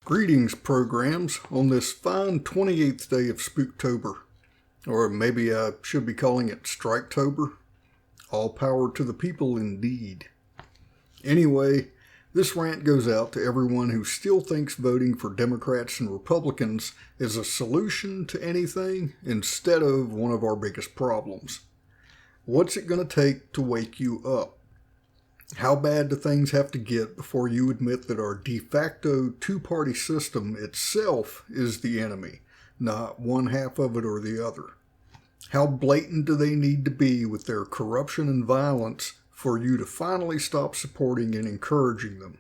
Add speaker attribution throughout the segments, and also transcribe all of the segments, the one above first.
Speaker 1: Greetings, programs, on this fine 28th day of Spooktober. Or maybe I should be calling it Striketober. All power to the people indeed. Anyway, this rant goes out to everyone who still thinks voting for Democrats and Republicans is a solution to anything instead of one of our biggest problems. What's it going to take to wake you up? How bad do things have to get before you admit that our de facto two-party system itself is the enemy, not one half of it or the other? How blatant do they need to be with their corruption and violence for you to finally stop supporting and encouraging them?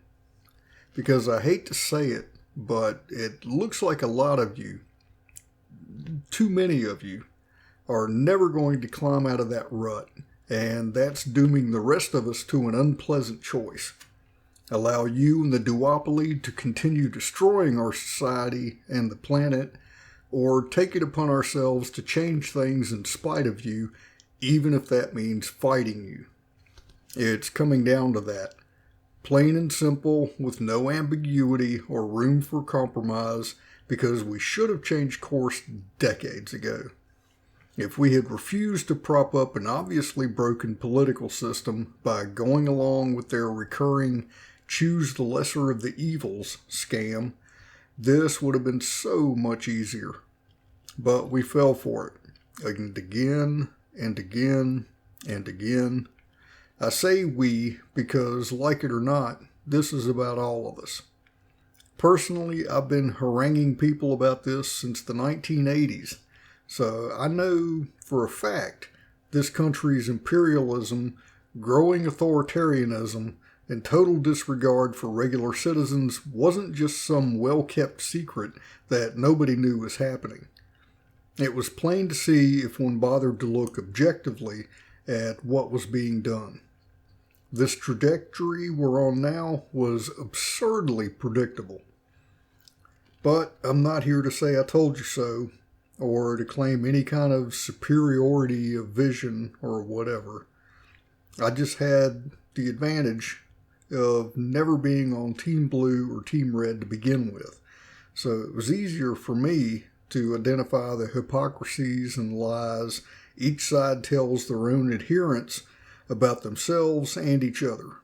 Speaker 1: Because I hate to say it, but it looks like a lot of you, too many of you, are never going to climb out of that rut. And that's dooming the rest of us to an unpleasant choice. Allow you and the Duopoly to continue destroying our society and the planet, or take it upon ourselves to change things in spite of you, even if that means fighting you. It's coming down to that. Plain and simple, with no ambiguity or room for compromise, because we should have changed course decades ago. If we had refused to prop up an obviously broken political system by going along with their recurring choose the lesser of the evils scam, this would have been so much easier. But we fell for it, and again, and again, and again. I say we because, like it or not, this is about all of us. Personally, I've been haranguing people about this since the 1980s. So I know for a fact this country's imperialism, growing authoritarianism, and total disregard for regular citizens wasn't just some well-kept secret that nobody knew was happening. It was plain to see if one bothered to look objectively at what was being done. This trajectory we're on now was absurdly predictable. But I'm not here to say I told you so, or to claim any kind of superiority of vision or whatever. I just had the advantage of never being on Team Blue or Team Red to begin with. So it was easier for me to identify the hypocrisies and lies each side tells their own adherents about themselves and each other.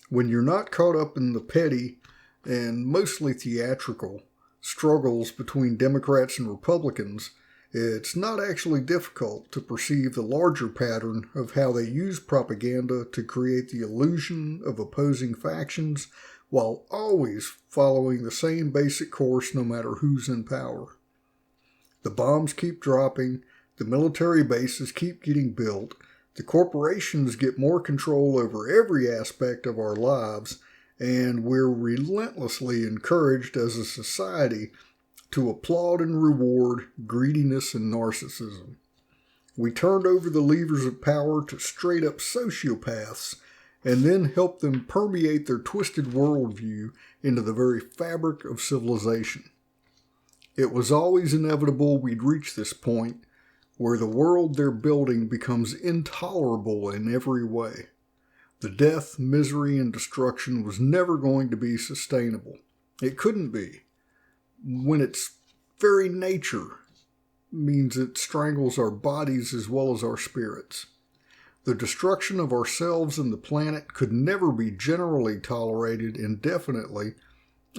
Speaker 1: When you're not caught up in the petty and mostly theatrical struggles between Democrats and Republicans, it's not actually difficult to perceive the larger pattern of how they use propaganda to create the illusion of opposing factions while always following the same basic course no matter who's in power. The bombs keep dropping, the military bases keep getting built, the corporations get more control over every aspect of our lives, and we're relentlessly encouraged as a society to applaud and reward greediness and narcissism. We turned over the levers of power to straight-up sociopaths and then helped them permeate their twisted worldview into the very fabric of civilization. It was always inevitable we'd reach this point where the world they're building becomes intolerable in every way. The death, misery, and destruction was never going to be sustainable. It couldn't be, when its very nature means it strangles our bodies as well as our spirits. The destruction of ourselves and the planet could never be generally tolerated indefinitely,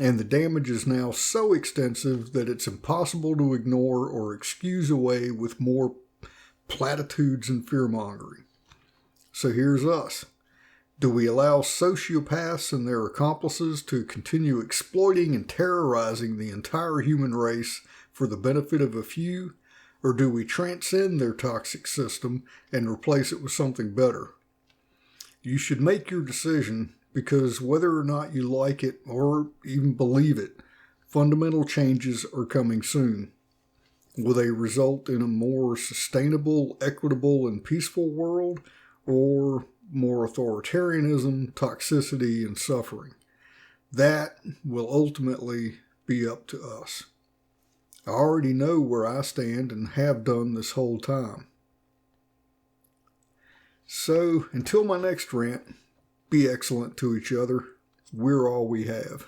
Speaker 1: and the damage is now so extensive that it's impossible to ignore or excuse away with more platitudes and fear-mongering. So here's us. Do we allow sociopaths and their accomplices to continue exploiting and terrorizing the entire human race for the benefit of a few, or do we transcend their toxic system and replace it with something better? You should make your decision, because whether or not you like it or even believe it, fundamental changes are coming soon. Will they result in a more sustainable, equitable, and peaceful world, or more authoritarianism, toxicity, and suffering? That will ultimately be up to us. I already know where I stand and have done this whole time. So, until my next rant, be excellent to each other. We're all we have.